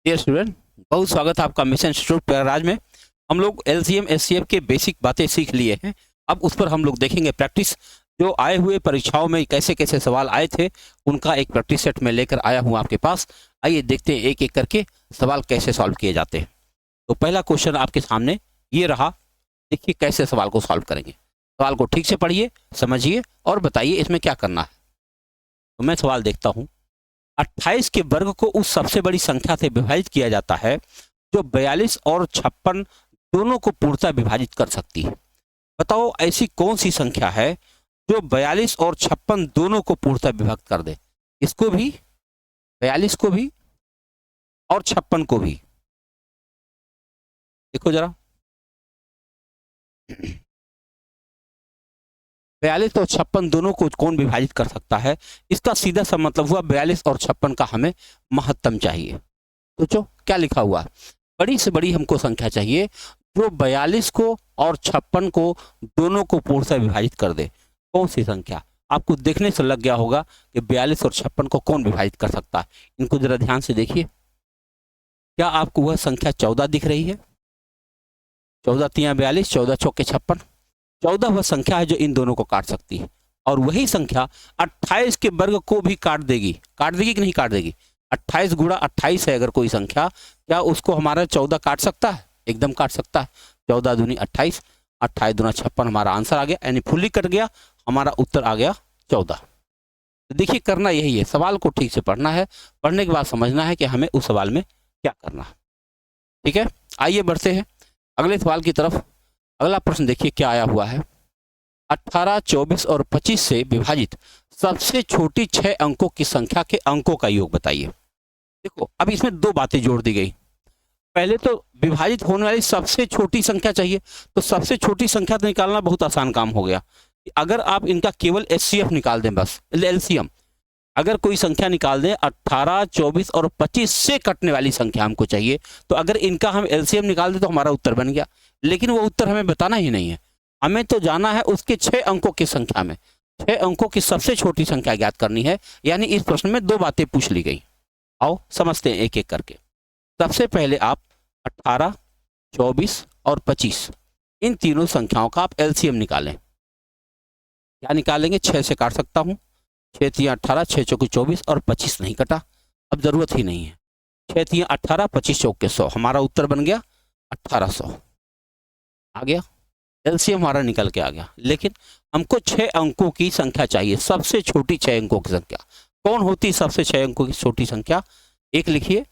Dear student, बहुत स्वागत है आपका मिशन इंस्टीट्यूट प्रयागराज में। हम लोग एलसीएम एचसीएफ के बेसिक बातें सीख लिए हैं। अब उस पर हम लोग देखेंगे प्रैक्टिस। जो आए हुए परीक्षाओं में कैसे कैसे सवाल आए थे, उनका एक प्रैक्टिस सेट में लेकर आया हूं आपके पास। आइए देखते हैं एक एक करके सवाल कैसे सॉल्व किए जाते हैं। तो पहला क्वेश्चन आपके सामने ये रहा। देखिए कैसे सवाल को सॉल्व करेंगे। सवाल को ठीक से पढ़िए, समझिए और बताइए इसमें क्या करना है। तो मैं सवाल देखता हूँ। 28 के वर्ग को उस सबसे बड़ी संख्या से विभाजित किया जाता है जो 42 और 56 दोनों को पूर्णतः विभाजित कर सकती है। बताओ ऐसी कौन सी संख्या है जो 42 और 56 दोनों को पूर्णतः विभक्त कर दे। इसको भी, 42 को भी और 56 को भी। देखो जरा, 42 और 56 दोनों को कौन विभाजित कर सकता है। इसका सीधा सा मतलब हुआ 42 और 56 का हमें महत्तम चाहिए। सोचो क्या लिखा हुआ, बड़ी से बड़ी हमको संख्या चाहिए जो 42 को और 56 को दोनों को पूर्णतः विभाजित कर दे। कौन सी संख्या? आपको देखने से लग गया होगा कि 42 और 56 को कौन विभाजित कर सकता है। इनको जरा ध्यान से देखिए। क्या आपको वह संख्या 14 दिख रही है? 14 तिया 42, 14 चौके 56। 14 वह संख्या है जो इन दोनों को काट सकती है। और वही संख्या 28 के वर्ग को भी काट देगी। काट देगी कि नहीं काट देगी? 28 गुणा 28 है अगर कोई संख्या, क्या उसको हमारा 14 काट सकता है? एकदम काट सकता है। 14 दूनी 28, 28 दूना 56, हमारा आंसर आ गया, यानी फुल्ली कट गया। हमारा उत्तर आ गया 14। तो देखिए करना यही है, सवाल को ठीक से पढ़ना है, पढ़ने के बाद समझना है कि हमें उस सवाल में क्या करना है। ठीक है, आइए बढ़ते हैं अगले सवाल की तरफ। अगला प्रश्न देखिए क्या आया हुआ है। 18, 24 और 25 से विभाजित सबसे छोटी 6 अंकों की संख्या के अंकों का योग बताइए। देखो अब इसमें दो बातें जोड़ दी गई। पहले तो विभाजित होने वाली सबसे छोटी संख्या चाहिए, तो सबसे छोटी संख्या तो निकालना बहुत आसान काम हो गया। अगर आप इनका केवल एचसीएफ निकाल दें, बस एलसीएम, अगर कोई संख्या निकाल दें 18, 24 और 25 से कटने वाली संख्या हमको चाहिए, तो अगर इनका हम एलसीएम निकाल दें तो हमारा उत्तर बन गया। लेकिन वो उत्तर हमें बताना ही नहीं है, हमें तो जाना है उसके 6 अंकों की संख्या में। 6 अंकों की सबसे छोटी संख्या ज्ञात करनी है। यानी इस प्रश्न में दो बातें पूछ ली गई। आओ समझते हैं एक एक करके। सबसे पहले आप 18, 24 और 25 इन तीनों संख्याओं का आप एलसीएम निकालें। क्या निकालेंगे? 6 से काट सकता हूं। 6 तिया 18, 6 चौके 24 और 25 नहीं कटा, अब जरूरत ही नहीं है। 6 तिया 18, 25 चौके 100, हमारा उत्तर बन गया 1800। आ गया, एलसीएम हमारा निकल के आ गया। लेकिन हमको 6 अंकों की संख्या चाहिए, सबसे छोटी 6 अंकों की संख्या। कौन होती सबसे 6 अंकों की छोटी संख्या? एक लिखिए,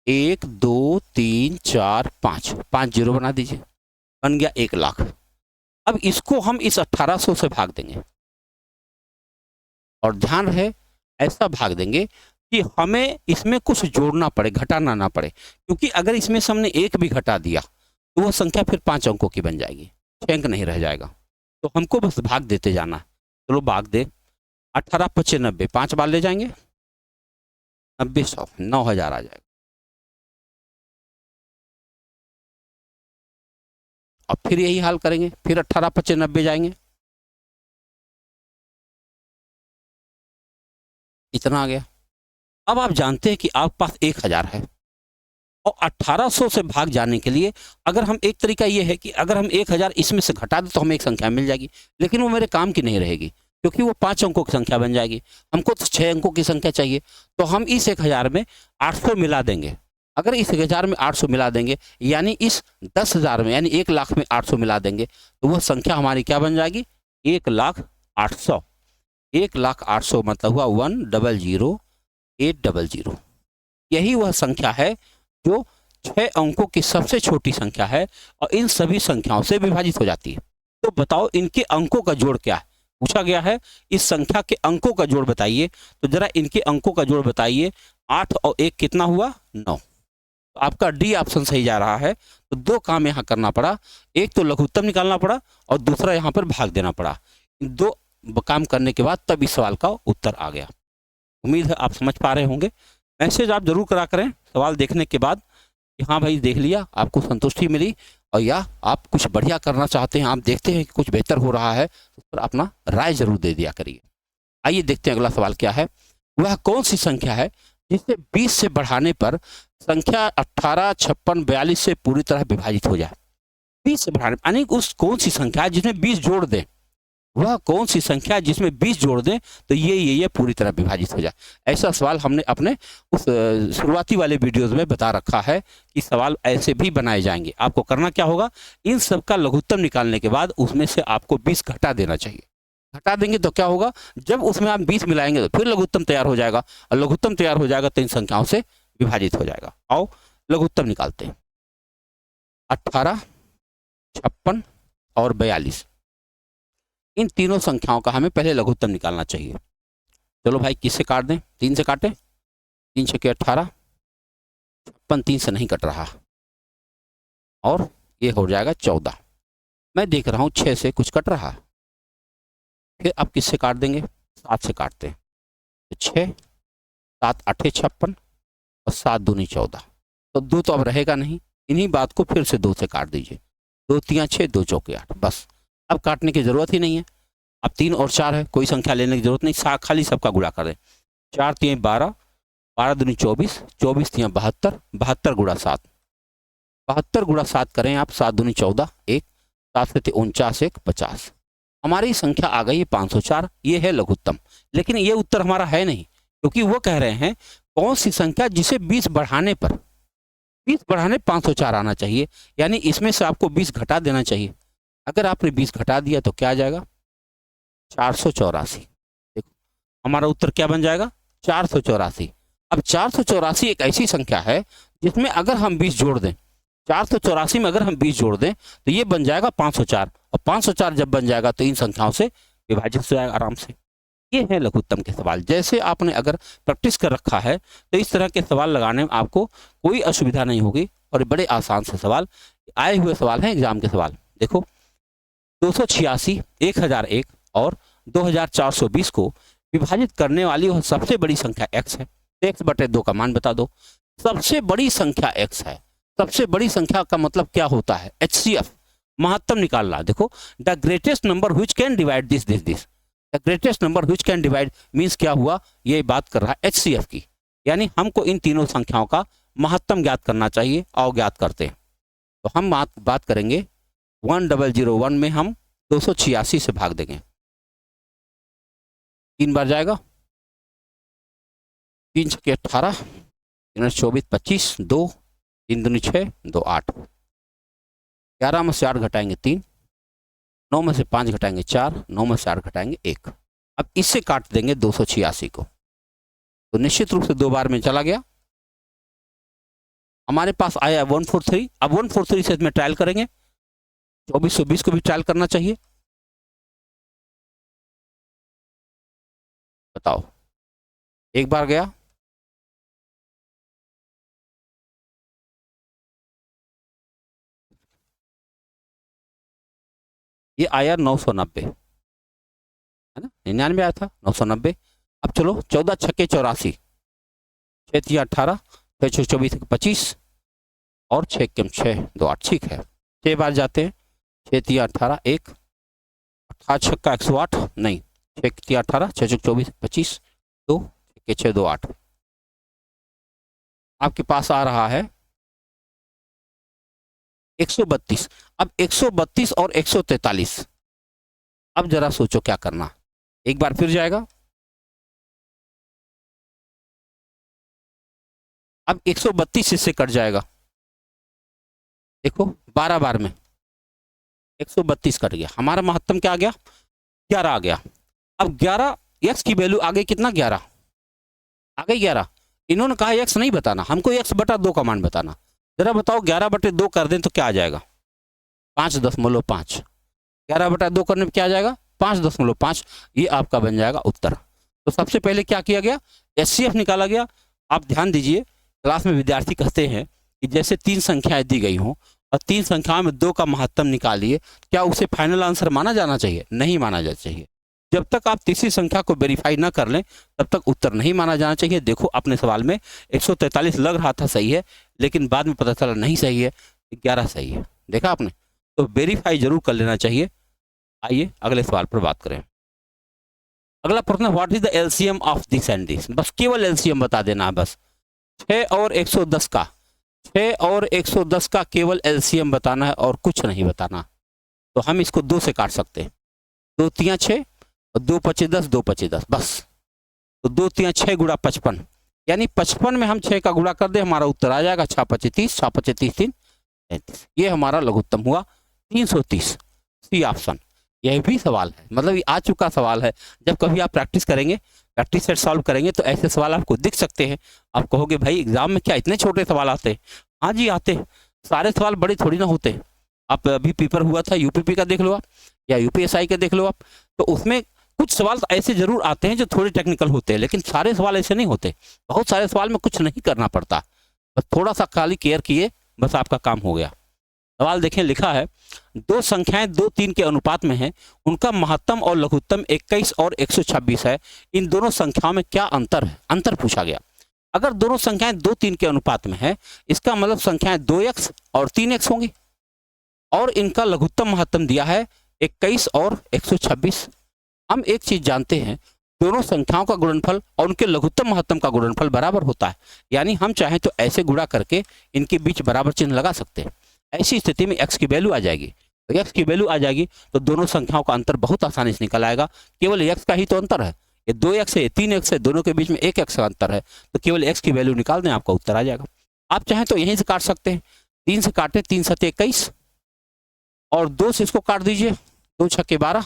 1 2 3 4 5, 5 जीरो बना दीजिए, बन गया 1 लाख। अब इसको हम इस 1800 से भाग देंगे, और ध्यान रहे ऐसा भाग देंगे कि हमें इसमें कुछ जोड़ना पड़े, घटाना ना पड़े। क्योंकि अगर इसमें से हमने 1 भी घटा दिया तो वह संख्या फिर 5 अंकों की बन जाएगी, 6 अंक नहीं रह जाएगा। तो हमको बस भाग देते जाना है। चलो भाग दे, 18 25 90, 5 बार ले जाएंगे, 90 100, 9000 आ जाएगा। अब फिर यही हाल करेंगे, फिर 18 25 90 जाएंगे, इतना आ गया। अब आप जानते हैं कि आपके पास 1000 है, और 1800 से भाग जाने के लिए अगर हम, एक तरीका ये है कि अगर हम 1000 इसमें से घटा दें तो हमें एक संख्या मिल जाएगी। लेकिन वो मेरे काम की नहीं रहेगी, क्योंकि वो 5 अंकों की संख्या बन जाएगी। हमको तो 6 अंकों की संख्या चाहिए। तो हम इस 1000 में 800 मिला देंगे। अगर इस 1000 में 800 मिला देंगे, यानी इस 10,000 में, यानी 1 लाख में 800 मिला देंगे, तो वह संख्या हमारी क्या बन जाएगी? 1,08,000। 1,08,000 मतलब हुआ 1,00,800। यही वह संख्या है जो 6 अंकों की सबसे छोटी संख्या है और इन सभी संख्याओं से विभाजित हो जाती है। तो बताओ इनके अंकों का जोड़ क्या है? पूछा गया है इस संख्या के अंकों का जोड़ बताइए। तो जरा इनके अंकों का जोड़ बताइए। 8 और 1 कितना हुआ? 9। तो आपका डी ऑप्शन सही जा रहा है। तो दो काम यहाँ करना पड़ा, एक तो लघुत्तम निकालना पड़ा और दूसरा यहाँ पर भाग देना पड़ा। इन दो काम करने के बाद तब इस सवाल का उत्तर आ गया। उम्मीद है आप समझ पा रहे होंगे। मैसेज आप जरूर करा करें सवाल देखने के बाद कि हाँ भाई देख लिया, आपको संतुष्टि मिली, और या आप कुछ बढ़िया करना चाहते हैं, आप देखते हैं कि कुछ बेहतर हो रहा है, उस पर अपना राय जरूर दे दिया करिए। आइए देखते हैं अगला सवाल क्या है। वह कौन सी संख्या है जिसे 20 से बढ़ाने पर संख्या 18, 56, 42 से पूरी तरह विभाजित हो जाए। 20 से बढ़ाने यानी उस कौन सी संख्या है जिसमें 20 जोड़ दें, वह कौन सी संख्या है जिसमें 20 जोड़ दें तो ये पूरी तरह विभाजित हो जाए। ऐसा सवाल हमने अपने उस शुरुआती वाले वीडियोस में बता रखा है कि सवाल ऐसे भी बनाए जाएंगे। आपको करना क्या होगा, इन सब का लघुत्तम निकालने के बाद उसमें से आपको 20 घटा देना चाहिए। घटा देंगे तो क्या होगा, जब उसमें आप 20 मिलाएंगे तो फिर लघुत्तम तैयार हो जाएगा, और लघुत्तम तैयार हो जाएगा तो इन संख्याओं से विभाजित हो जाएगा। आओ लघुत्तम निकालते हैं। 18, 56 और 42, इन तीनों संख्याओं का हमें पहले लघुत्तम निकालना चाहिए। चलो भाई, किससे काट दें? 3 से काटें। 3 छके 18, 56 3 से नहीं कट रहा, और ये हो जाएगा 14। मैं देख रहा हूँ 6 से कुछ कट रहा। फिर अब किससे काट देंगे? 7 से काटते हैं। तो 6, 7 8 56 और 7 दूनी 14, तो 2 तो अब रहेगा नहीं। इन्हीं बात को फिर से 2 से काट दीजिए। 2 3 6, 2 चौके 8, बस अब काटने की जरूरत ही नहीं है। अब 3 और 4 है, कोई संख्या लेने की जरूरत नहीं, खाली सबका गुणा करें। 4 3 12, 12 दूनी 24, 24 3 72, 72 गुणा 7, 72 गुणा 7 करें आप। 7 दूनी 14, 1, 7 से 49, 1 50। हमारी संख्या आ गई है 504। ये है लघुत्तम, लेकिन ये उत्तर हमारा है नहीं, क्योंकि वो कह रहे हैं कौन सी संख्या जिसे 20 बढ़ाने पर 504 आना चाहिए, यानी इसमें से आपको 20 घटा देना चाहिए। अगर आपने 20 घटा दिया तो क्या आ जाएगा? 484। देखो हमारा उत्तर क्या बन जाएगा? 484। अब 484 एक ऐसी संख्या है जिसमें अगर हम 20 जोड़ दें, 484 में अगर हम 20 जोड़ दें तो ये बन जाएगा 504, और 504 जब बन जाएगा तो इन संख्याओं से विभाजित हो जाएगा आराम से। ये है लघुत्तम के सवाल। जैसे आपने अगर प्रैक्टिस कर रखा है तो इस तरह के सवाल लगाने में आपको कोई असुविधा नहीं होगी, और बड़े आसान से सवाल आए हुए सवाल हैं एग्जाम के सवाल। देखो 286, 1001 और 2420 को विभाजित करने वाली वह सबसे बड़ी संख्या x है। x बटे 2 का मान बता दो। सबसे बड़ी संख्या x है। सबसे बड़ी संख्या का मतलब क्या होता है? HCF, महत्तम निकालना। देखो the greatest number which can divide this. The greatest number which can divide means क्या हुआ? ये बात कर रहा है HCF की, यानी हमको इन तीनों संख्याओं का महत्तम ज्ञात करना चाहिए। और ज्ञात करते हैं तो हम बात करेंगे 1001 में हम 286 से भाग देंगे। 3 बार जाएगा। 3 छके 18, 3 24 25, 2 3 दूनी 6, 2 8। 11 में से 8 घटाएंगे 3, 9 में से 5 घटाएंगे 4, 9 में से 8 घटाएंगे 1। अब इससे काट देंगे 286 को, तो निश्चित रूप से 2 बार में चला गया। हमारे पास आया 143। अब 143 से इसमें ट्रायल करेंगे। 2420 को भी ट्रायल करना चाहिए। बताओ, एक बार गया। ये आया 990, है ना? 99 आया था, 990। अब चलो 14 छक्के 84, 6 3 18, 6 6 24 25 और 6 कम 6 2 8। ठीक है, 6 बार जाते हैं। 6 3 18, 1, 18 छक्का 108, नहीं 6 3 18, 6 6 24 25, 2 6 2 8। आपके पास आ रहा है 132। अब 132 और 143, अब जरा सोचो क्या करना। एक बार फिर जाएगा। अब 132 इससे कट जाएगा। देखो 12 बार में 132 कट गया। हमारा महत्तम क्या आ गया? 11 आ गया। अब 11 x की वैल्यू आ गई कितना? 11 आ गई। 11 इन्होंने कहा x नहीं बताना, हमको x बटा 2 का मान बताना। जरा बताओ 11 बटे 2 कर दें तो क्या आ जाएगा? 5.5। 11 बटा 2 करने में क्या आ जाएगा? 5.5। ये आपका बन जाएगा उत्तर। तो सबसे पहले क्या किया गया? HCF निकाला गया। आप ध्यान दीजिए, क्लास में विद्यार्थी कहते हैं कि जैसे 3 संख्याएं दी गई हों और 3 संख्याओं में 2 का महत्तम निकालिए, क्या उसे फाइनल आंसर माना जाना चाहिए? नहीं माना जाना चाहिए। जब तक आप तीसरी संख्या को वेरीफाई ना कर लें तब तक उत्तर नहीं माना जाना चाहिए। देखो अपने सवाल में 143 लग रहा था सही है, लेकिन बाद में पता चला नहीं सही है, 11 सही है। देखा आपने? तो वेरीफाई जरूर कर लेना चाहिए। आइए अगले सवाल पर बात करें। अगला प्रश्न, what is the LCM of this and this? बस केवल एलसीएम बता देना है। बस 6 और 110 का, 6 और 110 का केवल एलसीएम बताना है और कुछ नहीं बताना। तो हम इसको 2 से काट सकते हैं, 2 तियां 6 और 2 पचे 10, 2 पचे 10 बस। तो 2 तियां 6 गुणा 55, यानी 55 में हम 6 का गुणा कर दे, हमारा उत्तर आ जाएगा 6 पचे 30, 6 पचे 30, 3 35। ये हमारा लघुत्तम हुआ 330, सी ऑप्शन। यह भी सवाल है, मतलब ये आ चुका सवाल है। जब कभी आप प्रैक्टिस करेंगे, प्रैक्टिस सेट सॉल्व करेंगे तो ऐसे सवाल आपको दिख सकते हैं। आप कहोगे भाई एग्जाम में क्या इतने छोटे सवाल आते हैं? हाँ जी आते हैं, सारे सवाल बड़े थोड़ी ना होते। आप अभी पेपर हुआ था यूपीपी का देख लो आप, या यूपीएसआई का देख लो आप, तो उसमें कुछ सवाल ऐसे जरूर आते हैं जो थोड़े टेक्निकल होते हैं, लेकिन सारे सवाल ऐसे नहीं होते। बहुत सारे सवाल में कुछ नहीं करना पड़ता, बस थोड़ा सा खाली केयर किए, बस आपका काम हो गया। सवाल देखें, लिखा है 2 संख्याएं 2 3 के अनुपात में हैं, उनका महत्तम और लघुत्तम 21 और 126 है, इन दोनों संख्याओं में क्या अंतर है? अंतर पूछा गया। अगर दोनों संख्याएं 2 3 के अनुपात में है, इसका मतलब संख्याएं 2x और 3x होंगी, और इनका लघुत्तम महत्तम दिया है 21 और 126। हम एक चीज जानते हैं, दोनों संख्याओं का गुणनफल और उनके लघुत्तम महत्तम का गुणनफल बराबर होता है, यानी हम चाहें तो ऐसे गुणा करके इनके बीच बराबर चिन्ह लगा सकते हैं। ऐसी स्थिति में x की वैल्यू आ जाएगी, तो x की वैल्यू आ जाएगी तो दोनों संख्याओं का अंतर बहुत आसानी से निकल आएगा। केवल x का ही तो अंतर है, ये 2x है, 3x है, दोनों के बीच में 1x का अंतर है, तो केवल x की वैल्यू निकाल दें, आपका उत्तर आ जाएगा। आप चाहें तो यहीं से काट सकते हैं, 3 से काटे, 3 7 21 और 2 से इसको काट दीजिए, 2 छक्के 12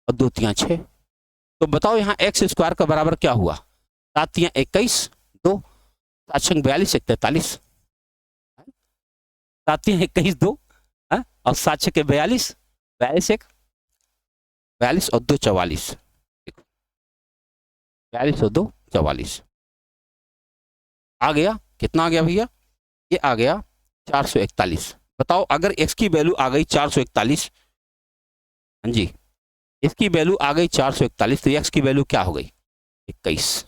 और 2 तियां 6। तो बताओ यहाँ x स्क्वायर का बराबर क्या हुआ? 7 तियां 21, 2 7 छंग 42, 1 43, 7 तियां 21, 2 और 7 छक्के 42, 42 1 42 और 2 44, 42 और 2 44 आ गया। कितना आ गया भैया? ये आ गया 441। बताओ अगर x की वैल्यू आ गई 441, हाँ जी, इसकी वैल्यू आ गई 441, तो x की वैल्यू क्या हो गई? 21।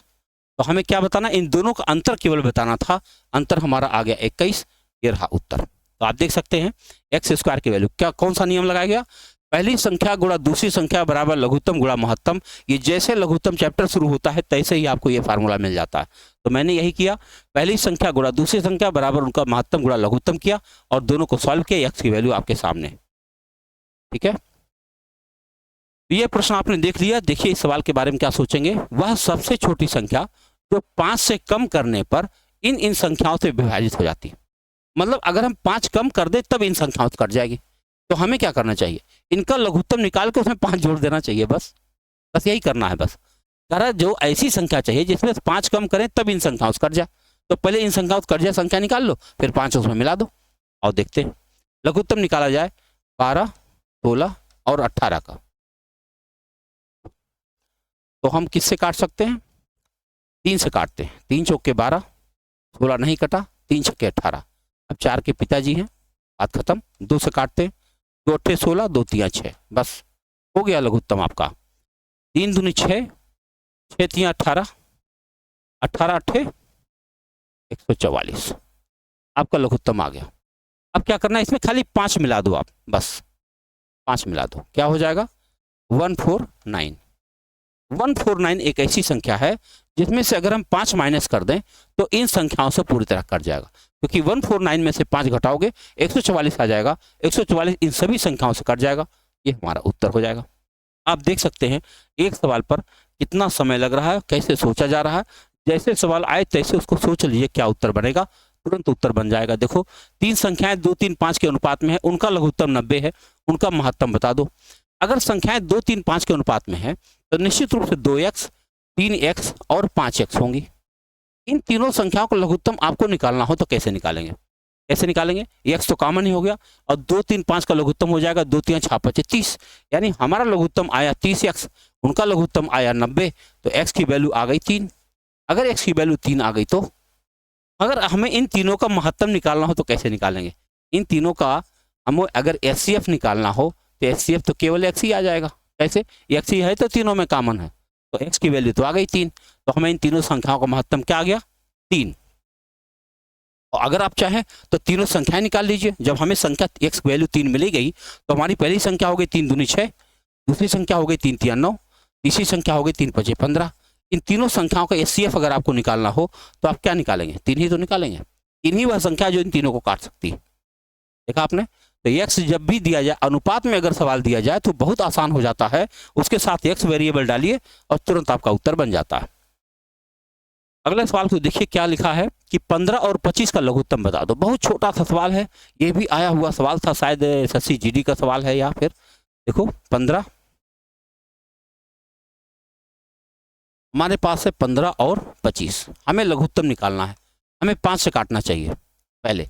तो हमें क्या बताना? इन दोनों का अंतर केवल बताना था। अंतर हमारा आ गया 21, ये रहा उत्तर। तो आप देख सकते हैं एक्स स्क्वायर की वैल्यू, क्या कौन सा नियम लगाया गया? पहली संख्या गुणा दूसरी संख्या बराबर लघुत्तम गुणा महत्तम। ये जैसे लघुत्तम चैप्टर शुरू होता है तैसे ही आपको ये फार्मूला मिल जाता है। तो मैंने यही किया, पहली संख्या गुणा दूसरी संख्या बराबर उनका महत्तम गुणा लघुत्तम किया और दोनों को सॉल्व किया, एक्स की वैल्यू आपके सामने। ठीक है, ये प्रश्न आपने देख लिया। देखिए इस सवाल के बारे में क्या सोचेंगे। वह सबसे छोटी संख्या जो 5 से कम करने पर इन संख्याओं से विभाजित हो जाती है। मतलब अगर हम 5 कम कर दे तब इन संख्याओं से कट जाएगी। तो हमें क्या करना चाहिए? इनका लघुत्तम निकाल के उसमें 5 जोड़ देना चाहिए, बस यही करना है। बस करा जो ऐसी संख्या चाहिए जिसमें 5 कम करें तब इन संख्याओं से कट जाए। तो पहले इन संख्याओं से कट जाए संख्या निकाल लो, फिर 5 उसमें मिला दो और देखते हैं। लघुत्तम निकाला जाए 12, 16 और 18 का, तो हम किससे काट सकते हैं? 3 से काटते हैं। 3 चौके 12, 16 नहीं कटा, 3 छक्के 18। अब 4 के पिताजी हैं, बात खत्म। 2 से काटते हैं, 2 अट्ठे 16, 2 तियां 6, बस हो गया लघुत्तम आपका। 3 दूनी 6, 6 तियां 18, 18 अट्ठे 144, आपका लघुत्तम आ गया। अब क्या करना है? इसमें खाली 5 मिला दो आप, बस 5 मिला दो, क्या हो जाएगा? 149। 149 एक ऐसी संख्या है जिसमें से अगर हम 5 माइनस कर दें तो इन संख्याओं से पूरी तरह कट जाएगा, क्योंकि 149 में से 5 घटाओगे 144 आ जाएगा। 144 इन सभी संख्याओं से कट जाएगा, ये हमारा उत्तर हो जाएगा। आप देख सकते हैं एक सवाल पर कितना समय लग रहा है, कैसे सोचा जा रहा है। जैसे सवाल आए तैसे उसको सोच लीजिए क्या उत्तर बनेगा, तुरंत उत्तर बन जाएगा। देखो 3 संख्याएं 2 3 5 के अनुपात में है, उनका लघुत्तम 90 है, उनका महत्तम बता दो। अगर संख्याएं 2 3 5 के अनुपात में है तो निश्चित रूप से 2x, 3x और 5x होंगी। इन तीनों संख्याओं का लघुत्तम आपको निकालना हो तो कैसे निकालेंगे? कैसे निकालेंगे? x तो कॉमन ही हो गया और 2 3 5 का लघुत्तम हो जाएगा 2 3 6 5 30, यानी हमारा लघुत्तम आया 30x, उनका लघुत्तम आया 90, तो x की वैल्यू आ गई 3। अगर x की वैल्यू 3 आ गई तो अगर हमें इन तीनों का महत्तम निकालना हो तो कैसे निकालेंगे? इन तीनों का हमें अगर HCF निकालना हो तो HCF तो केवल x ही आ जाएगा। कैसे? x ही है तो तीनों में कॉमन है, तो x की वैल्यू तो आ गई 3। तो हमें इन तीनों संख्याओं का महत्तम क्या आ गया? 3। और अगर आप चाहें तो तीनों संख्याएं निकाल लीजिए। जब हमें संख्या x की वैल्यू 3 मिली गई तो हमारी पहली संख्या हो गई 3 दूनी 6, दूसरी संख्या हो गई 3 तियां 9, तीसरी संख्या हो गई 3 पचे 15, इन तीनों संख्याओं का एचसीएफ अगर आपको निकालना हो तो आप क्या निकालेंगे? 3 ही तो निकालेंगे। 3 ही वह संख्या जो इन तीनों को काट सकती है। देखा आपने? तो x जब भी दिया जाए, अनुपात में अगर सवाल दिया जाए तो बहुत आसान हो जाता है, उसके साथ x वेरिएबल डालिए और तुरंत आपका उत्तर बन जाता है। अगले सवाल को देखिए क्या लिखा है कि 15 और 25 का लघुत्तम बता दो। बहुत छोटा सा सवाल है, ये भी आया हुआ सवाल था, शायद एसएससी जीडी का सवाल है या फिर देखो 15 हमारे पास है 15 और 25, हमें लघुत्तम निकालना है, हमें 5 से काटना चाहिए पहले।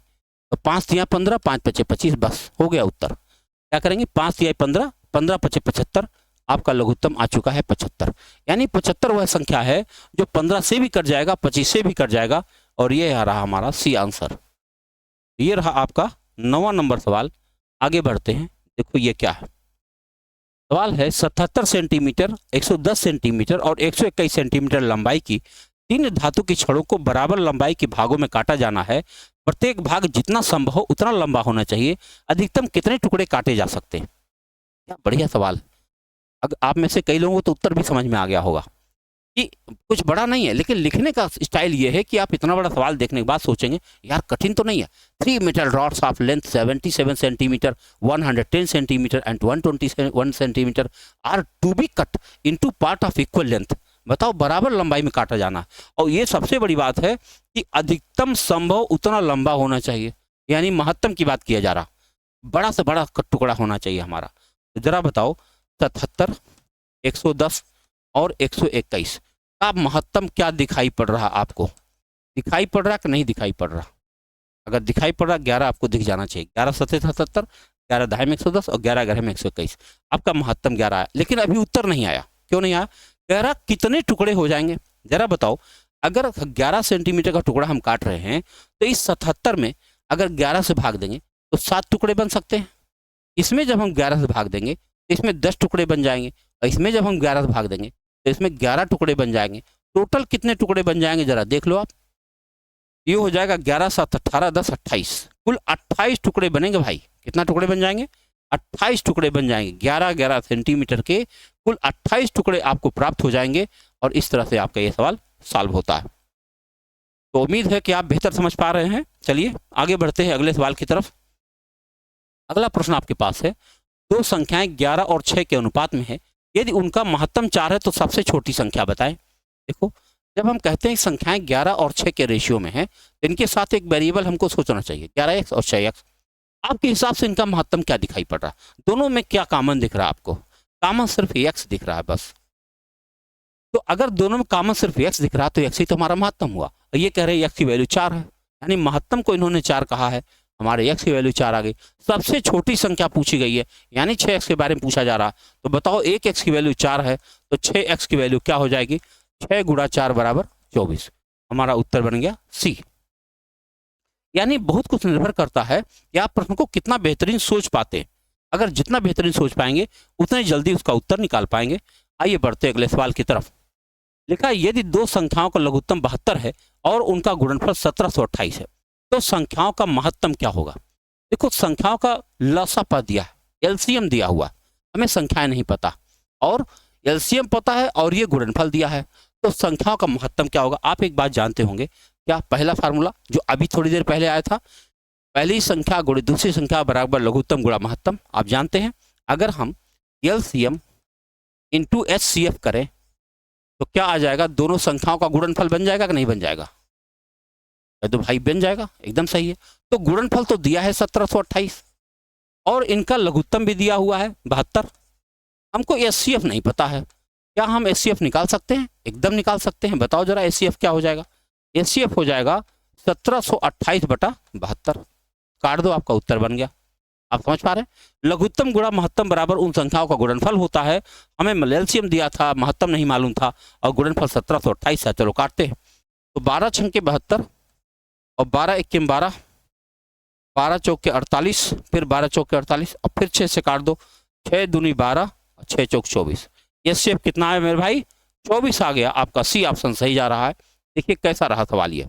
तो 5 दिया 15, 5 पचे 25, बस हो गया उत्तर। क्या करेंगे? 5 दिया 15, 15 पचे 75, आपका लघुत्तम आ चुका है 75। यानी 75 वह संख्या है जो 15 से भी कट जाएगा, 25 से भी कट जाएगा, और ये आ रहा हमारा सी आंसर। ये रहा आपका 9वां नंबर सवाल। आगे बढ़ते हैं, देखो ये क्या है। सवाल है 77 सेंटीमीटर, 110 सेंटीमीटर और 121 सेंटीमीटर लंबाई की 3 धातु की छड़ों को बराबर लंबाई के भागों में काटा जाना है। प्रत्येक भाग जितना संभव हो उतना लंबा होना चाहिए। अधिकतम कितने टुकड़े काटे जा सकते हैं? क्या बढ़िया सवाल। अगर आप में से कई लोगों को तो उत्तर भी समझ में आ गया होगा कि कुछ बड़ा नहीं है, लेकिन लिखने का स्टाइल ये है कि आप इतना बड़ा सवाल देखने के बाद सोचेंगे यार कठिन तो नहीं है। 3 metal rods of length 77 centimetre, 110 centimetre and 121 centimetre are to be cut into part of equal length. बताओ, बराबर लंबाई में काटा जाना है। और ये सबसे बड़ी बात है कि अधिकतम संभव उतना लंबा होना चाहिए, यानी महत्तम की बात किया जा रहा, बड़ा से बड़ा टुकड़ा होना चाहिए हमारा। तो जरा बताओ 77, 110 और 121 का महत्तम क्या दिखाई पड़ रहा आपको? दिखाई पड़ रहा कि नहीं दिखाई पड़ रहा? अगर दिखाई पड़ रहा 11 आपको दिख जाना चाहिए। 11 सत्ते 77, 11 दहाई में 110 और 11 ग्यारह में 121, आपका महत्तम 11 आया। लेकिन अभी उत्तर नहीं आया, क्यों नहीं आया? 11 कितने टुकड़े हो जाएंगे जरा बताओ। अगर 11 सेंटीमीटर का टुकड़ा हम काट रहे हैं तो इस 77 में अगर 11 से भाग देंगे तो 7 टुकड़े बन सकते हैं। इसमें जब हम 11 से भाग देंगे तो इसमें 10 टुकड़े बन जाएंगे, और इसमें जब हम 11 से भाग देंगे तो इसमें 11 टुकड़े बन जाएंगे। टोटल कितने टुकड़े बन जाएंगे जरा देख लो आप। ये हो जाएगा 11 7 18 10 28, कुल 28 टुकड़े बनेंगे भाई। कितना टुकड़े बन जाएंगे? 28 टुकड़े बन जाएंगे। 11-11 सेंटीमीटर के कुल 28 टुकड़े आपको प्राप्त हो जाएंगे, और इस तरह से आपका ये सवाल सॉल्व होता है। तो उम्मीद है कि आप बेहतर समझ पा रहे हैं। चलिए आगे बढ़ते हैं अगले सवाल की तरफ। अगला प्रश्न आपके पास है, दो संख्याएं 11 और 6 के अनुपात में है, यदि उनका महत्तम 4 है तो सबसे छोटी संख्या बताएं। देखो, जब हम कहते हैं संख्याएं 11 और 6 के रेशियो में है तो इनके साथ एक वेरिएबल हमको सोचना चाहिए, 11x और 6x। आपके हिसाब से इनका महत्तम क्या दिखाई पड़ रहा है? दोनों में क्या कॉमन दिख रहा है आपको? कॉमन सिर्फ x दिख रहा है बस। तो अगर दोनों में कॉमन सिर्फ x दिख रहा है तो x ही तो हमारा महत्तम हुआ। और ये कह रहे हैं x की वैल्यू 4 है, यानी महत्तम को इन्होंने 4 कहा है, हमारे x की वैल्यू 4 आ गई। सबसे छोटी संख्या पूछी गई है, यानी 6x के बारे में पूछा जा रहा। तो बताओ, एक x की वैल्यू 4 है तो 6x की वैल्यू क्या हो जाएगी? 6 गुणा 4 बराबर 24। हमारा उत्तर बन गया सी। यानी बहुत कुछ निर्भर करता है कि आप प्रश्न को कितना बेहतरीन सोच पाते हैं। अगर जितना बेहतरीन सोच पाएंगे उतने जल्दी उसका उत्तर निकाल पाएंगे। आइए बढ़ते अगले सवाल की तरफ। लिखा है, यदि दो संख्याओं का लघुत्तम 72 है और उनका गुणनफल 1728 है तो संख्याओं का महत्तम क्या होगा? देखो, संख्याओं का लसा पद दिया है, एलसीएम दिया हुआ, हमें संख्याएं नहीं पता, और एलसीएम पता है और ये गुणनफल दिया है, तो संख्याओं का महत्तम क्या होगा? आप एक बात जानते होंगे क्या? पहला फार्मूला जो अभी थोड़ी देर पहले आया था, पहली संख्या गुणे दूसरी संख्या बराबर लघुत्तम गुणा महत्तम, आप जानते हैं। अगर हम एलसीएम इंटू एचसीएफ करें तो क्या आ जाएगा? दोनों संख्याओं का गुणनफल बन जाएगा कि नहीं बन जाएगा? तो भाई बन जाएगा, एकदम सही है। तो गुणनफल तो दिया है 1728 और इनका लघुत्तम भी दिया हुआ है 72। हमको एचसीएफ नहीं पता है, क्या हम एचसीएफ निकाल सकते हैं? एकदम निकाल सकते हैं। बताओ जरा एचसीएफ क्या हो जाएगा? एचसीएफ हो जाएगा 1728/72। काट दो, आपका उत्तर बन गया। आप समझ पा रहे हैं? लघुत्तम गुणा महत्तम बराबर उन संख्याओं का गुणनफल होता है। हमें एलसीएम दिया था, महत्तम नहीं मालूम था, और गुणनफल 1728 है। चलो काटते हैं। तो 12 छंके 72 और 12 एक 12, 12 चौके 48, फिर 12 चौके 48 और फिर 6 से काट दो। 6 दूनी 12 और 6 चौक 24। ये शेप कितना है मेरे भाई? 24 आ गया। आपका सी ऑप्शन सही जा रहा है। देखिए कैसा रहा सवाल ये।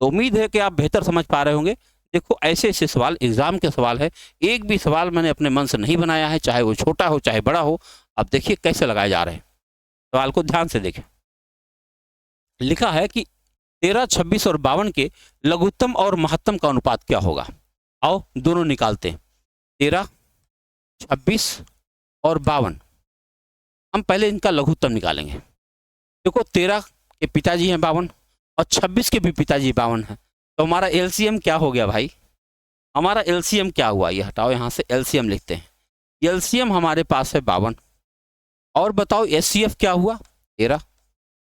तो उम्मीद है कि आप बेहतर समझ पा रहे होंगे। देखो, ऐसे ऐसे सवाल एग्जाम के सवाल है, एक भी सवाल मैंने अपने मन से नहीं बनाया है, चाहे वो छोटा हो चाहे बड़ा हो। अब देखिए कैसे लगाए जा रहे हैं। सवाल को ध्यान से देखें। लिखा है कि 13, 26 और 52 के लघुत्तम और महत्तम का अनुपात क्या होगा। आओ दोनों निकालते हैं। 13, 26 और 52, हम पहले इनका लघुत्तम निकालेंगे। देखो 13 के पिताजी हैं 52 और 26 के भी पिताजी 52 हैं, तो हमारा एलसीएम क्या हो गया भाई? हमारा एलसीएम क्या हुआ? ये हटाओ, यहाँ से एलसीएम लिखते हैं। एलसीएम हमारे पास है 52, और बताओ एचसीएफ क्या हुआ? 13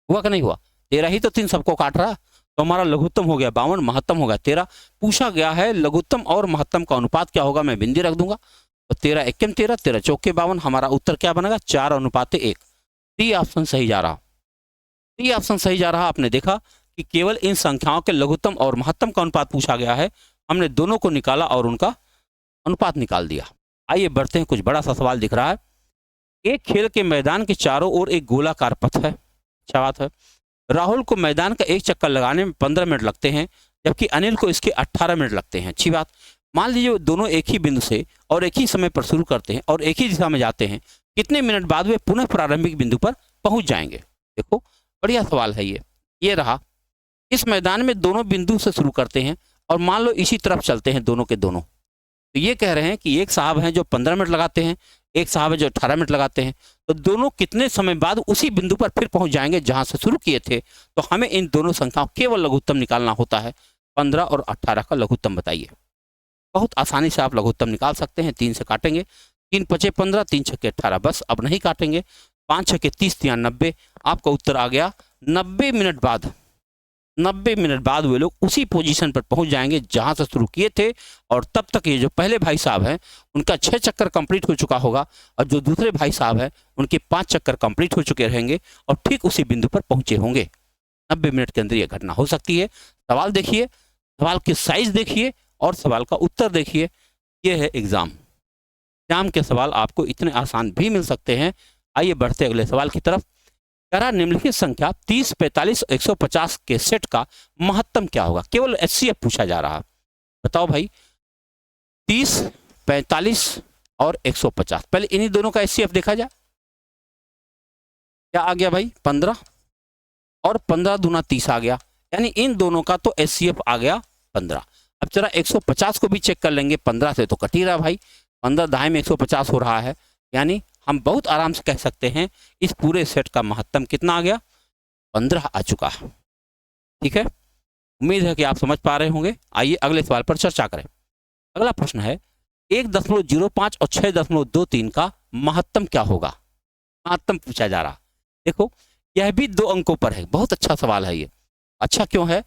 हुआ कि नहीं हुआ? 13 ही तो 3 सबको काट रहा, तो हमारा लघुत्तम हो गया 52, महत्तम हो गया 13। पूछा गया है लघुत्तम और महत्तम का अनुपात क्या होगा, मैं बिंदी रख दूंगा। तो 13 एकम 13, 13 चौके 52, हमारा उत्तर क्या बनेगा? 4:1। डी ऑप्शन सही जा रहा, डी ऑप्शन सही जा रहा। आपने देखा कि केवल इन संख्याओं के लघुत्तम और महत्तम का अनुपात पूछा गया है, हमने दोनों को निकाला और उनका अनुपात निकाल दिया। आइए बढ़ते हैं, कुछ बड़ा सा सवाल दिख रहा है। एक खेल के मैदान के चारों ओर एक गोलाकार पथ है। अच्छा बात है। राहुल को मैदान का एक चक्कर लगाने में 15 मिनट लगते हैं, जबकि अनिल को इसके 18 मिनट लगते हैं। अच्छी बात। मान लीजिए दोनों एक ही बिंदु से और एक ही समय पर शुरू करते हैं और एक ही दिशा में जाते हैं, कितने मिनट बाद वे पुनः प्रारंभिक बिंदु पर पहुंच जाएंगे? देखो बढ़िया सवाल है ये रहा। इस मैदान में दोनों बिंदु से शुरू करते हैं और मान लो इसी तरफ चलते हैं दोनों के दोनों, तो ये कह रहे हैं कि एक साहब हैं जो 15 मिनट लगाते हैं, एक साहब है जो 18 मिनट लगाते हैं, तो दोनों कितने समय बाद उसी बिंदु पर फिर पहुंच जाएंगे जहां से शुरू किए थे। तो हमें इन दोनों संख्याओं केवल लघुत्तम निकालना होता है। 15 और 18 का लघुत्तम बताइए। बहुत आसानी से आप लघुत्तम निकाल सकते हैं। 3 से काटेंगे, 3 पचे 15, 3 छक्के 18, बस अब नहीं काटेंगे। 5 छक्के 30, 3 90, आपका उत्तर आ गया 90 मिनट बाद। 90 मिनट बाद वे लोग उसी पोजीशन पर पहुंच जाएंगे जहां से शुरू किए थे, और तब तक ये जो पहले भाई साहब हैं उनका 6 चक्कर कंप्लीट हो चुका होगा, और जो दूसरे भाई साहब हैं उनके 5 चक्कर कंप्लीट हो चुके रहेंगे और ठीक उसी बिंदु पर पहुंचे होंगे। 90 मिनट के अंदर ये घटना हो सकती है। सवाल देखिए, सवाल की साइज देखिए और सवाल का उत्तर देखिए। ये है एग्जाम के सवाल आपको इतने आसान भी मिल सकते हैं। आइए बढ़ते अगले सवाल की तरफ। करा निम्नलिखित संख्या 30, 45, 150 के सेट का महत्तम क्या होगा? केवल एचसीएफ पूछा जा रहा। बताओ भाई, 30, 45 और 150, पहले इन्हीं दोनों का एचसीएफ देखा जाए। क्या आ गया भाई? 15, और 15 दूना 30 आ गया, यानी इन दोनों का तो एचसीएफ आ गया 15। अब जरा 150 को भी चेक कर लेंगे। 15 से तो कट ही रहा भाई, 15 दाएं में 150 हो रहा है, यानी हम बहुत आराम से कह सकते हैं इस पूरे सेट का महत्तम कितना आ गया? 15 आ चुका है। ठीक है, उम्मीद है कि आप समझ पा रहे होंगे। आइए अगले सवाल पर चर्चा करें। अगला प्रश्न है 1.05 और 6.23 का महत्तम क्या होगा? महत्तम पूछा जा रहा। देखो यह भी 2 अंकों पर है। बहुत अच्छा सवाल है ये। अच्छा क्यों है?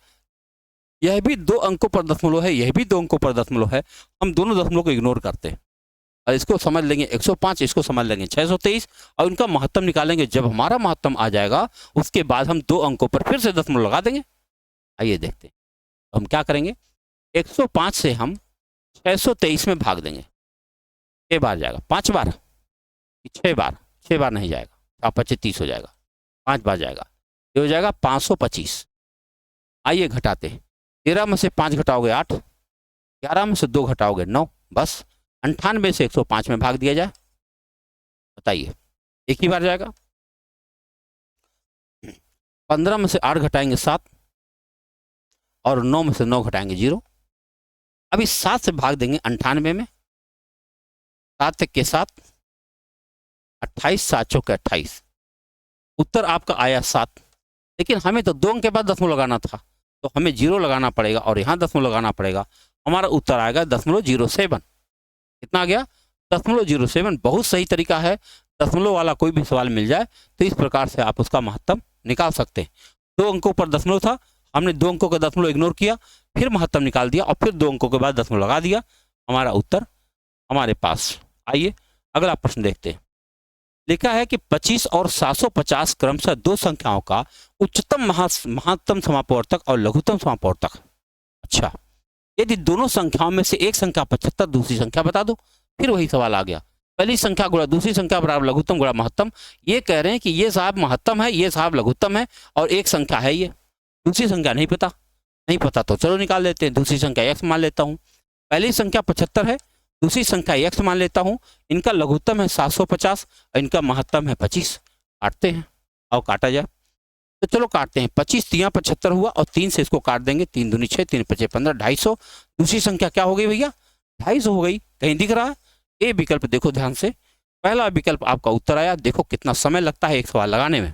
यह भी 2 अंकों पर दशमलव है, यह भी 2 अंकों पर दशमलव है। हम दोनों दशमलव को इग्नोर करते हैं और इसको समझ लेंगे 105, इसको समझ लेंगे 623 और इनका महत्तम निकालेंगे। जब हमारा महत्तम आ जाएगा उसके बाद हम 2 अंकों पर फिर से दशमलव लगा देंगे। आइए देखते हैं। तो हम क्या करेंगे, 105 से हम 623 में भाग देंगे। 6 बार जाएगा, 5 बार, 6 बार, 6 बार नहीं जाएगा, 5 30 हो जाएगा, 5 बार जाएगा, ये हो जाएगा 525। आइए घटाते हैं। 13 में से 5 घटाओगे 8, 11 में से 2 घटाओगे 9, बस 98 से 105 में भाग दिया जाए। बताइए, एक ही बार जाएगा। 15 में से 8 घटाएंगे 7, और 9 में से 9 घटाएंगे 0। अभी 7 से भाग देंगे 98 में, 7 के 7, 28, 7 चौके 28। उत्तर आपका आया 7। लेकिन हमें तो 2 अंक के बाद दशमलव लगाना था, तो हमें 0 लगाना पड़ेगा और यहाँ दशमलव लगाना पड़ेगा। हमारा उत्तर आएगा 0.07। कितना आ गया? 0.07। बहुत सही तरीका है। दशमलव वाला कोई भी सवाल मिल जाए तो इस प्रकार से आप उसका महत्तम निकाल सकते हैं। 2 अंकों पर दशमलव था, हमने 2 अंकों का दशमलव इग्नोर किया, फिर महत्तम निकाल दिया और फिर 2 अंकों के बाद दशमलव लगा दिया। हमारा उत्तर हमारे पास। आइए अगला प्रश्न देखते हैं। लिखा है कि 25 और 750 क्रमशः 2 संख्याओं का उच्चतम महत्तम समापवर्तक और लघुत्तम समापवर्तक। अच्छा, यदि दोनों संख्याओं में से एक संख्या 75, दूसरी संख्या बता दो। फिर वही सवाल आ गया, पहली संख्या गुणा दूसरी संख्या बराबर लघुत्तम गुणा महत्तम। ये कह रहे हैं कि ये साहब महत्तम है, ये साहब लघुत्तम है, और एक संख्या है ये, दूसरी संख्या नहीं पता। नहीं पता तो चलो निकाल लेते हैं। दूसरी संख्या x मान लेता हूँ, पहली संख्या 75 है, दूसरी संख्या x मान लेता हूँ। इनका लघुत्तम है 750 और इनका महत्तम है 25। काटते हैं, और काटा जाए। तो तो चलो काटते हैं। 25 तियां 75 हुआ और 3 से इसको काट देंगे। 3 दूनी 6, 3 पचे 15, 250। दूसरी संख्या क्या हो गई भैया? 250 हो गई। कहीं दिख रहा है? ए विकल्प देखो ध्यान से, पहला विकल्प आपका उत्तर आया। देखो कितना समय लगता है एक सवाल लगाने में।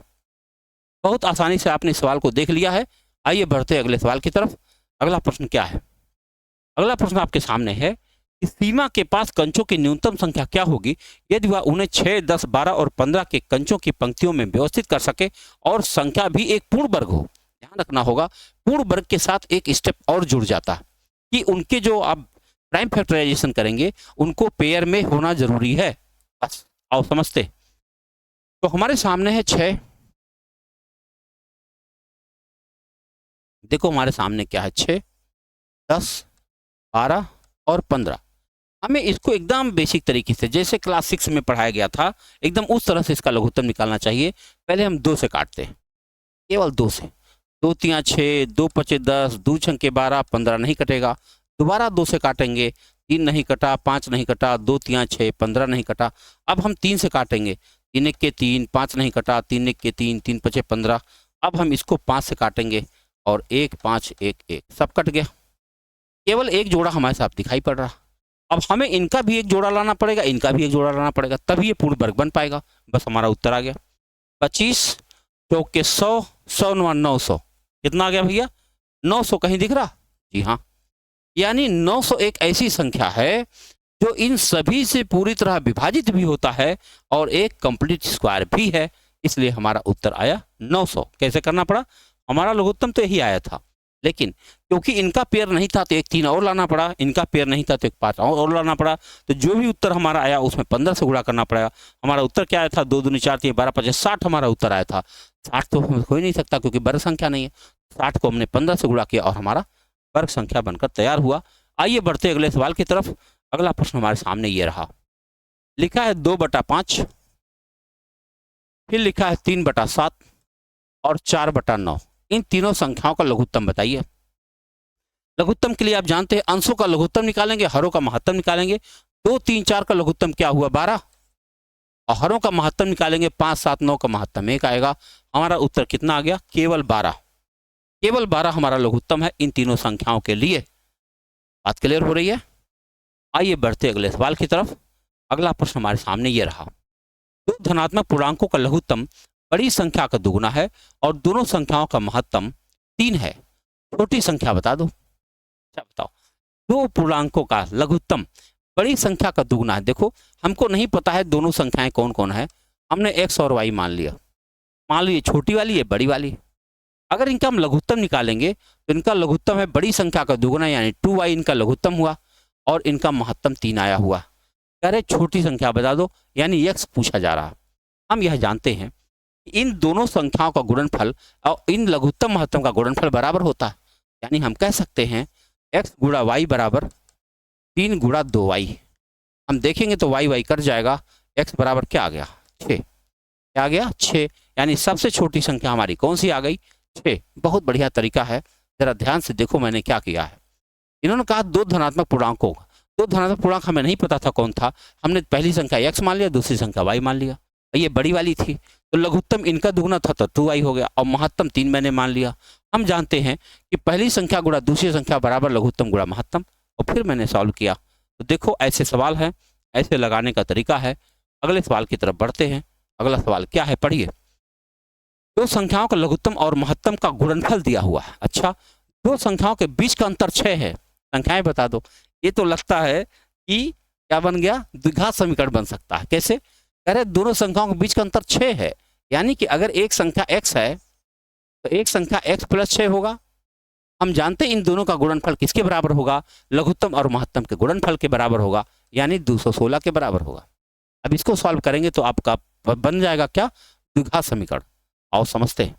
बहुत आसानी से आपने सवाल को देख लिया है। आइए बढ़ते अगले सवाल की तरफ। अगला प्रश्न क्या है? अगला प्रश्न आपके सामने है कि सीमा के पास कंचों की न्यूनतम संख्या क्या होगी यदि वह उन्हें 6, 10, 12 और 15 के कंचों की पंक्तियों में व्यवस्थित कर सके और संख्या भी एक पूर्ण वर्ग हो। ध्यान रखना होगा, पूर्ण वर्ग के साथ एक स्टेप और जुड़ जाता है कि उनके जो आप प्राइम फैक्टराइजेशन करेंगे उनको पेयर में होना जरूरी है। बस आओ समझते। तो हमारे सामने है 6। देखो हमारे सामने क्या है? 6, 10, 12 और 15। हमें इसको एकदम बेसिक तरीके से जैसे क्लास 6 में पढ़ाया गया था एकदम उस तरह से इसका लघुत्तम निकालना चाहिए। पहले हम 2 से काटते हैं, केवल 2 से। 2 तियां 6, 2 पचे 10, 2 छंके 12, 15 नहीं कटेगा। दोबारा 2 से काटेंगे, 3 नहीं कटा, 5 नहीं कटा, 2 तियां 6, 15 नहीं कटा। अब हम 3 से काटेंगे, 3 एक के 3, 5 नहीं कटा, 3 एक के 3, 3 पचे 15। अब हम इसको 5 से काटेंगे और 1, 5, 1, 1 सब कट गया। केवल एक जोड़ा हमारे साथ दिखाई पड़ रहा। अब हमें इनका भी एक जोड़ा लाना पड़ेगा, इनका भी एक जोड़ा लाना पड़ेगा, तभी ये पूर्ण वर्ग बन पाएगा। बस हमारा उत्तर आ गया। 25 चौक के 100, 100 900 कितना आ गया भैया? 900। कहीं दिख रहा? जी हाँ, यानी 900 एक ऐसी संख्या है जो इन सभी से पूरी तरह विभाजित भी होता है और एक कंप्लीट स्क्वायर भी है। इसलिए हमारा उत्तर आया 900। कैसे करना पड़ा? हमारा लघुत्तम तो यही आया था, लेकिन क्योंकि इनका पेयर नहीं था तो एक 3 और लाना पड़ा, इनका पेयर नहीं था तो एक 5 और लाना पड़ा। तो जो भी उत्तर हमारा आया उसमें 15 से गुणा करना पड़ेगा। हमारा उत्तर क्या आया था? 2 दूनी 4 3 12 5 60 हमारा उत्तर आया था। 60 तो हो ही नहीं सकता क्योंकि वर्ग संख्या नहीं है। 60 को हमने 15 से गुणा किया और हमारा वर्ग संख्या बनकर तैयार हुआ। आइए बढ़ते अगले सवाल की तरफ। अगला प्रश्न हमारे सामने ये रहा। लिखा है 2/5, फिर लिखा है 3/7 और 4/9। इन तीनों संख्याओं का लघुत्तम बताइए। लघुत्तम के लिए आप जानते हैं अंशों का लघुत्तम निकालेंगे, हरों का महत्तम निकालेंगे। 2, 3, 4 का लघुत्तम क्या हुआ? 12। और हरों का महत्तम निकालेंगे, 5, 7, 9 का महत्तम 1 आएगा। हमारा उत्तर कितना आ गया? केवल 12। केवल 12 हमारा लघुत्तम है इन तीनों संख्याओं के लिए। बात क्लियर हो रही है? आइए बढ़ते अगले सवाल की तरफ। अगला प्रश्न हमारे सामने ये रहा। दो धनात्मक पूर्णांकों का लघुत्तम बड़ी संख्या का दुगुना है और दोनों संख्याओं का महत्तम 3 है। छोटी संख्या बता दो। अच्छा बताओ, दो पूर्णांकों का लघुत्तम बड़ी संख्या का दुगुना है। देखो हमको नहीं पता है दोनों संख्याएं कौन कौन है, हमने x और y मान लिया। मान लो ये छोटी वाली है, बड़ी वाली। अगर इनका हम लघुत्तम निकालेंगे तो इनका लघुत्तम है बड़ी संख्या का दुगुना यानी 2y इनका लघुत्तम हुआ और इनका महत्तम 3 आया हुआ। कह रहे छोटी संख्या बता दो यानी x पूछा जा रहा। हम यह जानते हैं कि इन दोनों संख्याओं का गुणनफल और इन लघुत्तम महत्तम का गुणनफल बराबर होता है। यानी हम कह सकते हैं x गुणा y बराबर 3 गुणा 2y। हम देखेंगे तो y y कट जाएगा, x बराबर क्या आ गया? 6। क्या आ गया? 6। यानी सबसे छोटी संख्या हमारी कौन सी आ गई? 6। बहुत बढ़िया तरीका है, जरा ध्यान से देखो मैंने क्या किया है। इन्होंने कहा दो धनात्मक पूर्णांकों, दो धनात्मक पूर्णांक हमें नहीं पता था कौन था। हमने पहली संख्या x मान लिया, दूसरी संख्या y मान लिया। ये बड़ी वाली थी तो लघुत्तम इनका दुगुना था तो 2y हो गया और महत्तम 3 मैंने मान लिया। हम जानते हैं कि पहली संख्या गुणा दूसरी संख्या बराबर लघुत्तम गुणा महत्तम, और फिर मैंने सॉल्व किया। तो देखो ऐसे सवाल है, ऐसे लगाने का तरीका है। अगले सवाल की तरफ बढ़ते हैं। अगला सवाल क्या है पढ़िए। दो संख्याओं का लघुत्तम और महत्तम का गुणनफल दिया हुआ है। अच्छा, दो संख्याओं के बीच का अंतर 6 है। संख्याएं बता दो। ये तो लगता है कि क्या बन गया? द्विघात समीकरण बन सकता है। कैसे? कह रहे दोनों संख्याओं के बीच का अंतर 6 है, यानी कि अगर एक संख्या x है तो एक संख्या x + 6 होगा। हम जानते हैं इन दोनों का गुणनफल किसके बराबर होगा? लघुत्तम और महत्तम के गुणनफल के बराबर होगा, यानी 216 के बराबर होगा। अब इसको सॉल्व करेंगे तो आपका बन जाएगा क्या? द्विघात समीकरण। आओ समझते हैं।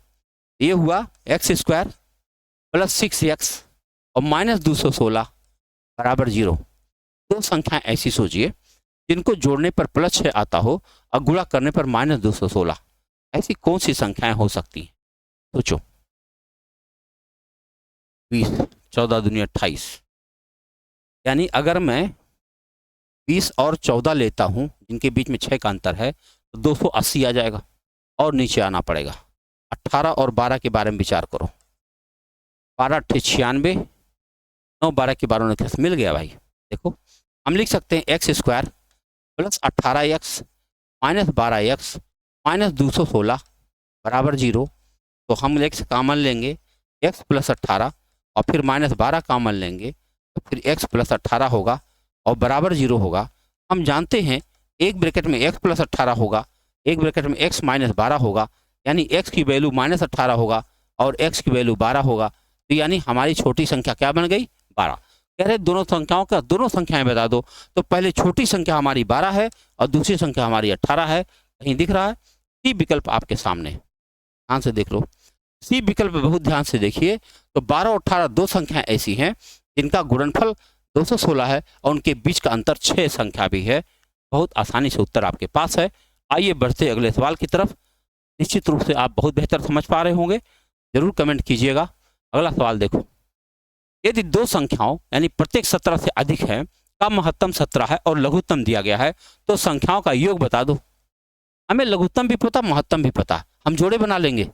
ये हुआ x² + 6x और -216 बराबर 0। दो संख्याएं ऐसी सोचिए जिनको जोड़ने पर +6 आता हो और गुणा करने पर -216। ऐसी कौन सी संख्याएं हो सकती हैं? सोचो। 20, 14 दूनी 28। यानी अगर मैं 20 और 14 लेता हूं जिनके बीच में 6 का अंतर है तो 280 आ जाएगा और नीचे आना पड़ेगा 18 और 12 के बारे में विचार करो। 12 अट्ठे 96, 9 12 के 12 29 मिल गया भाई। देखो हम लिख सकते हैं x square plus 18x minus 12x minus 216 बराबर 0। तो हम x कॉमन लेंगे, x प्लस 18 और फिर माइनस 12 कॉमन लेंगे तो फिर x प्लस 18 होगा और बराबर 0 होगा। हम जानते हैं एक ब्रैकेट में x प्लस 18 होगा, एक ब्रैकेट में x माइनस 12 होगा, यानी x की वैल्यू माइनस 18 होगा और x की वैल्यू 12 होगा। तो यानी हमारी छोटी संख्या क्या बन गई? 12। कह रहे दोनों संख्याओं का दोनों संख्याएं बता दो। तो पहले छोटी संख्या हमारी 12 है और दूसरी संख्या हमारी 18 है। कहीं दिख रहा है? सी विकल्प आपके सामने, ध्यान से देख लो। सी विकल्प बहुत ध्यान से देखिए। तो 12 और 18 दो संख्याएं ऐसी हैं जिनका गुणनफल 216 है और उनके बीच का अंतर 6 संख्या भी है। बहुत आसानी से उत्तर आपके पास है। आइए बढ़ते अगले सवाल की तरफ। निश्चित रूप से आप बहुत बेहतर समझ पा रहे होंगे, जरूर कमेंट कीजिएगा। अगला सवाल देखो, यदि दो संख्याओं यानी प्रत्येक 17 से अधिक है का महत्तम 17 है और लघुत्तम दिया गया है तो संख्याओं का योग बता दो। हमें लघुत्तम भी पता, महत्तम भी पता, हम जोड़े बना लेंगे।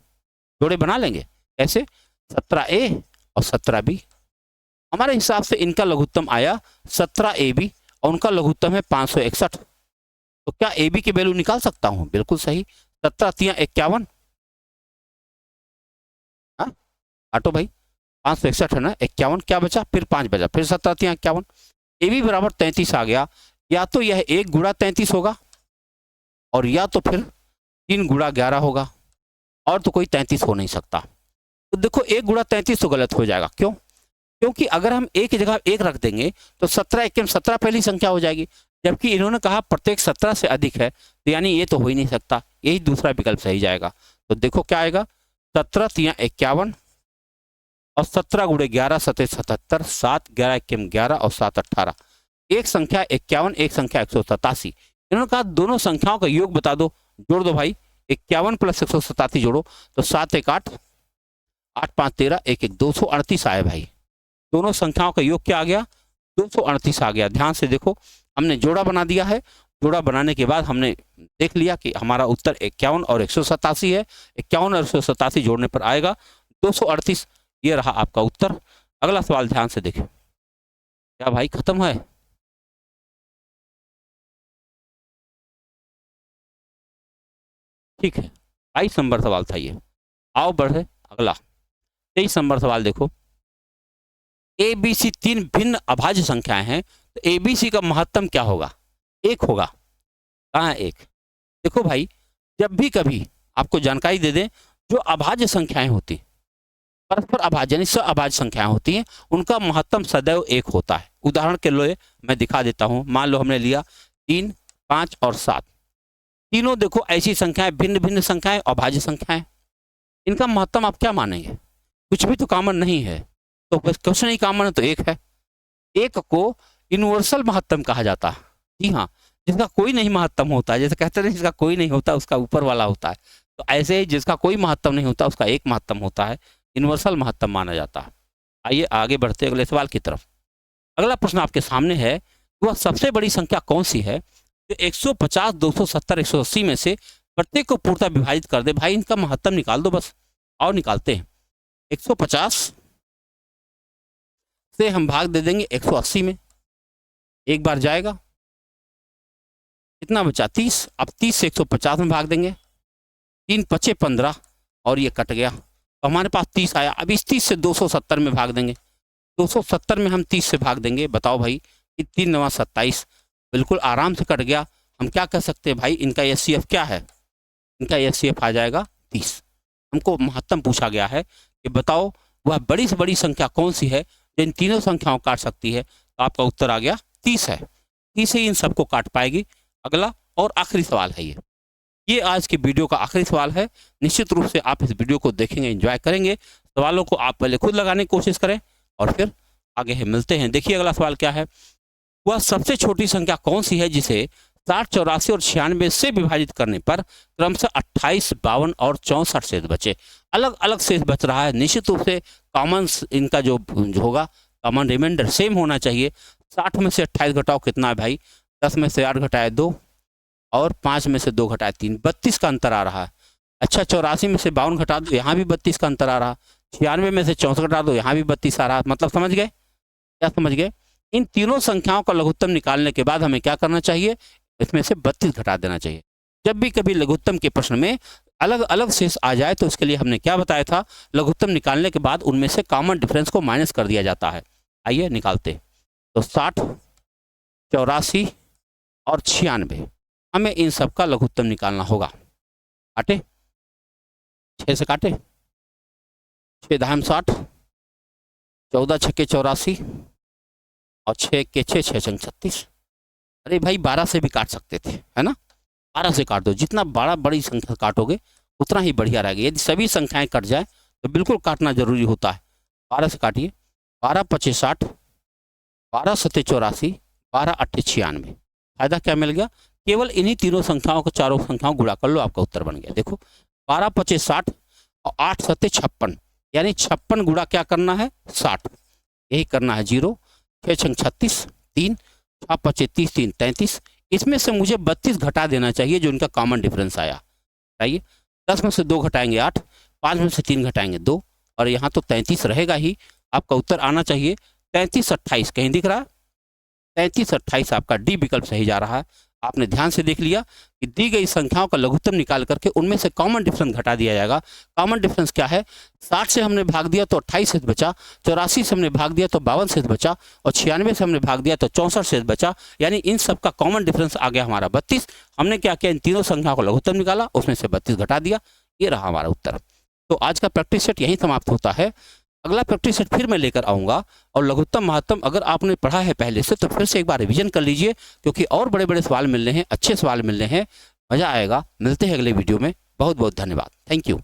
जोड़े बना लेंगे कैसे? 17a और 17b। हमारे हिसाब से इनका लघुत्तम आया 17ab और उनका लघुत्तम है 561। तो क्या ab की वैल्यू निकाल सकता हूं? बिल्कुल सही। 17 तिया 51। हाँ आटो भाई, 561 है ना, 51 क्या बचा? फिर 5 बचा, फिर 17 तिया 51। ab बराबर 33 आ गया। या तो यह 1 गुणा 33 होगा और या तो फिर 3 गुणा 11 होगा, और तो कोई 33 हो नहीं सकता। तो देखो 1 गुणा 33 तो गलत हो जाएगा। क्यों? क्योंकि अगर हम एक की जगह 1 रख देंगे तो 17 1 17 पहली संख्या हो जाएगी, जबकि इन्होंने कहा प्रत्येक 17 से अधिक है, तो यानी ये तो हो ही नहीं सकता। यही दूसरा विकल्प सही जाएगा। तो देखो क्या आएगा? 17 तिया 51 और 17 गुणे 11 सते 77, 7 11 1 11 और 7 18। एक संख्या 51, एक संख्या 187। इन्होंने कहा दोनों संख्याओं का योग बता दो। जोड़ दो भाई, 51 प्लस 187 जोड़ो तो 7 1 8, 8 5 13, 1 1 238 आए भाई। दोनों संख्याओं का योग क्या आ गया? 238 आ गया। ध्यान से देखो, हमने जोड़ा बना दिया है। जोड़ा बनाने के बाद हमने देख लिया कि हमारा उत्तर 51 और 187 है। 51 और 187 जोड़ने पर आएगा 238। ये रहा आपका उत्तर। अगला सवाल ध्यान से देखें। क्या भाई खत्म है? ठीक है, 22 नंबर सवाल था ये। आओ बढ़े अगला 23 नंबर सवाल देखो। ए बी सी 3 भिन्न अभाज्य संख्याएं हैं, तो ए बी सी का महत्तम क्या होगा? 1 होगा। कहाँ है 1? देखो भाई, जब भी कभी आपको जानकारी दे दें, जो अभाज्य संख्याएं होती, परस्पर अभाज्य यानी अभाज्य संख्याएं होती हैं, उनका महत्तम सदैव 1 होता है। उदाहरण के लिए मैं दिखा देता हूं। मान लो हमने लिया 3 5 और 7। तीनों देखो ऐसी संख्याएं, भिन्न भिन्न संख्याएं, अभाज्य संख्याएं। इनका महत्तम आप क्या मानेंगे? कुछ भी तो कॉमन नहीं है, तो बस क्वेश्चन ही कॉमन है तो 1 है। 1 को यूनिवर्सल महत्तम कहा जाता है। जी हाँ, जिसका कोई नहीं महत्तम होता है, जैसे कहते हैं जिसका कोई नहीं होता उसका ऊपर वाला होता है, तो ऐसे ही जिसका कोई महत्तम नहीं होता उसका एक महत्तम होता है, यूनिवर्सल महत्तम माना जाता है। आइए आगे बढ़ते अगले सवाल की तरफ। अगला प्रश्न आपके सामने है, वह सबसे बड़ी संख्या कौन सी है जो 150 270 180 में से प्रत्येक को पूर्णतः विभाजित कर दे? भाई इनका महत्तम निकाल दो बस। और निकालते हैं। 150 से हम भाग दे देंगे 180 में, एक बार जाएगा, कितना बचा? 30। अब 30 से 150 में भाग देंगे, 3 5 15 और ये कट गया, तो हमारे पास 30 आया। अब इस 30 से 270 में भाग देंगे, 270 में हम 30 से भाग देंगे। बताओ भाई, कि 3 9 27, बिल्कुल आराम से कट गया। हम क्या कह सकते हैं भाई, इनका एचसीएफ क्या है? इनका एचसीएफ आ जाएगा 30। हमको महत्तम पूछा गया है कि बताओ वह बड़ी से बड़ी संख्या कौन सी है जो इन तीनों संख्याओं काट सकती है? तो आपका उत्तर आ गया 30 है। 30 ही इन सबको काट पाएगी। अगला और आखिरी सवाल है ये आज की वीडियो का आखिरी सवाल है। निश्चित रूप से आप इस वीडियो को देखेंगे, एंजॉय करेंगे। सवालों को आप पहले खुद लगाने की कोशिश करें और फिर आगे है मिलते हैं। देखिए अगला सवाल क्या है, वह सबसे छोटी संख्या कौन सी है जिसे 60 84 और 96 से विभाजित करने पर क्रमशः 28 52 और 64 शेष बचे? अलग अलग शेष बच रहा है। निश्चित रूप से कॉमन इनका जो होगा, कॉमन रिमाइंडर सेम होना चाहिए। 60 में से 28 घटाओ कितना है भाई? 10 में से 8 घटाए 2 और 5 में से 2 घटाए 3, 32 का अंतर आ रहा है। अच्छा 84 में से 52 घटा दो, यहाँ भी 32 का अंतर आ रहा। 96 में से 64 घटा दो, यहाँ भी 32 आ रहा। मतलब समझ गए, क्या समझ गए? इन तीनों संख्याओं का लघुत्तम निकालने के बाद हमें क्या करना चाहिए, इसमें से 32 घटा देना चाहिए। जब भी कभी लघुत्तम के प्रश्न में अलग अलग शेष आ जाए तो उसके लिए हमने क्या बताया था, लघुत्तम निकालने के बाद उनमें से कॉमन डिफरेंस को माइनस कर दिया जाता है। आइए निकालते। तो 60, 84 और 96, हमें इन सब का लघुत्तम निकालना होगा। काटे, 6 से काटे, 6 दाम 60, 14 छक्के 84 और 6 के 6, 6 छंग 36। अरे भाई 12 से भी काट सकते थे, है ना? 12 से काट दो, जितना बड़ी संख्या काटोगे उतना ही बढ़िया रहेगा। यदि सभी संख्याएं कट जाए तो बिल्कुल काटना जरूरी होता है। 12 से काटिए, 12 पचे 60, 12 सत्ते 84, 12 अट्ठे 96। फायदा क्या मिल गया, केवल इन्हीं तीनों संख्याओं को, चारों संख्याओं गुणा कर लो, आपका उत्तर बन गया। देखो 12 पचे 60 और 8 सत्ते 56, यानी 56 गुणा क्या करना है, 60, यही करना है। 0, 6 छंग 36, 3, 6 पचे 30, 3 33। इसमें से मुझे 32 घटा देना चाहिए, जो इनका कॉमन डिफरेंस आया। बताइए, 10 में से 2 घटाएंगे 8, 5 में से 3 घटाएंगे 2, और यहाँ तो 33 रहेगा ही। आपका उत्तर आना चाहिए 33 28। कहीं दिख रहा है 33 28? आपका डी विकल्प सही जा रहा है। आपने ध्यान से देख लिया कि दी गई संख्याओं का लघुत्तम निकाल करके उनमें से कॉमन डिफरेंस घटा दिया जाएगा। कॉमन डिफरेंस क्या है, 60 से हमने भाग दिया तो 28 शेष बचा, 84 से हमने भाग दिया तो 52 शेष बचा, और 96 से हमने भाग दिया तो 64 शेष बचा। यानी इन सब का कॉमन डिफरेंस आ गया हमारा 32। हमने क्या किया, इन तीनों संख्याओं को लघुत्तम निकाला, उसमें से 32 घटा दिया, ये रहा हमारा उत्तर। तो आज का प्रैक्टिस सेट यहीं समाप्त होता है। अगला प्रैक्टिस सेट फिर मैं लेकर आऊँगा, और लघुत्तम महत्तम अगर आपने पढ़ा है पहले से तो फिर से एक बार रिवीजन कर लीजिए, क्योंकि और बड़े बड़े सवाल मिल रहे हैं, अच्छे सवाल मिल रहे हैं, मज़ा आएगा। मिलते हैं अगले वीडियो में। बहुत बहुत धन्यवाद, थैंक यू।